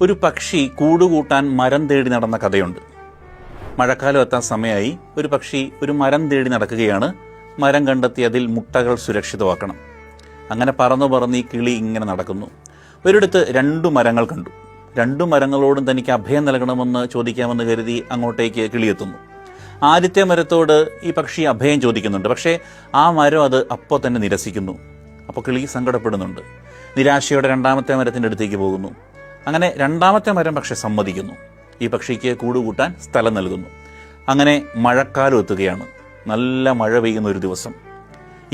ഒരു പക്ഷി കൂടുകൂട്ടാൻ മരം തേടി നടന്ന കഥയുണ്ട്. മഴക്കാലം എത്താൻ സമയമായി. ഒരു പക്ഷി ഒരു മരം തേടി നടക്കുകയാണ്. മരം കണ്ടെത്തി അതിൽ മുട്ടകൾ സുരക്ഷിതമാക്കണം. അങ്ങനെ പറന്ന് ഈ കിളി ഇങ്ങനെ നടക്കുന്നു. ഒരിടത്ത് 2 മരങ്ങൾ കണ്ടു. 2 മരങ്ങളോടും തനിക്ക് അഭയം നൽകണമെന്ന് ചോദിക്കാമെന്ന് കരുതി അങ്ങോട്ടേക്ക് കിളിയെത്തുന്നു. ആദ്യത്തെ മരത്തോട് ഈ പക്ഷി അഭയം ചോദിക്കുന്നുണ്ട്. പക്ഷേ ആ മരം അത് അപ്പോൾ തന്നെ നിരസിക്കുന്നു. അപ്പോൾ കിളി സങ്കടപ്പെടുന്നുണ്ട്. നിരാശയോടെ 2ാമത്തെ മരത്തിൻ്റെ അടുത്തേക്ക് പോകുന്നു. അങ്ങനെ 2ാമത്തെ മരം പക്ഷെ സമ്മതിക്കുന്നു. ഈ പക്ഷിക്ക് കൂടുകൂട്ടാൻ സ്ഥലം നൽകുന്നു. അങ്ങനെ മഴക്കാലം എത്തുകയാണ്. നല്ല മഴ പെയ്യുന്ന ഒരു ദിവസം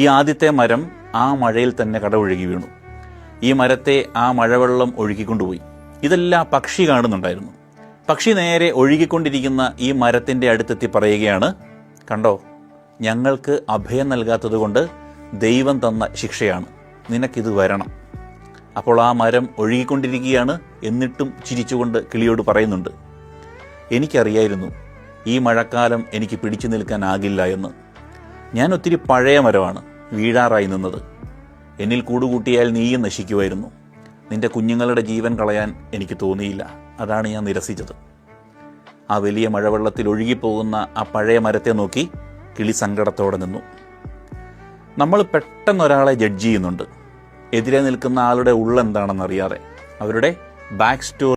ഈ ആദ്യത്തെ മരം ആ മഴയിൽ തന്നെ കടപുഴകി വീണു. ഈ മരത്തെ ആ മഴവെള്ളം ഒഴുകിക്കൊണ്ടുപോയി. ഇതെല്ലാം പക്ഷി കാണുന്നുണ്ടായിരുന്നു. പക്ഷി നേരെ ഒഴുകിക്കൊണ്ടിരിക്കുന്ന ഈ മരത്തിൻ്റെ അടുത്തെത്തി പറയുകയാണ്, കണ്ടോ, ഞങ്ങൾക്ക് അഭയം നൽകാത്തത് കൊണ്ട് ദൈവം തന്ന ശിക്ഷയാണ്, നിനക്കിത് വരണം. അപ്പോൾ ആ മരം ഒഴുകിക്കൊണ്ടിരിക്കുകയാണ്. എന്നിട്ടും ചിരിച്ചുകൊണ്ട് കിളിയോട് പറയുന്നുണ്ട്, എനിക്കറിയായിരുന്നു ഈ മഴക്കാലം എനിക്ക് പിടിച്ചു നിൽക്കാനാകില്ല എന്ന്. ഞാൻ ഒത്തിരി പഴയ മരമാണ്, വീഴാറായി നിന്നത്. എന്നിൽ കൂടുകൂട്ടിയാൽ നീയും നശിക്കുമായിരുന്നു. നിന്റെ കുഞ്ഞുങ്ങളുടെ ജീവൻ കളയാൻ എനിക്ക് തോന്നിയില്ല. അതാണ് ഞാൻ നിരസിച്ചത്. ആ വലിയ മഴവെള്ളത്തിൽ ഒഴുകിപ്പോകുന്ന ആ പഴയ മരത്തെ നോക്കി കിളി സങ്കടത്തോടെ നിന്നു. നമ്മൾ പെട്ടെന്നൊരാളെ ജഡ്ജ് ചെയ്യുന്നുണ്ട്, എതിരെ നിൽക്കുന്ന ആളുടെ ഉള്ളെന്താണെന്നറിയാതെ, അവരുടെ ബാക്ക് സ്റ്റോറി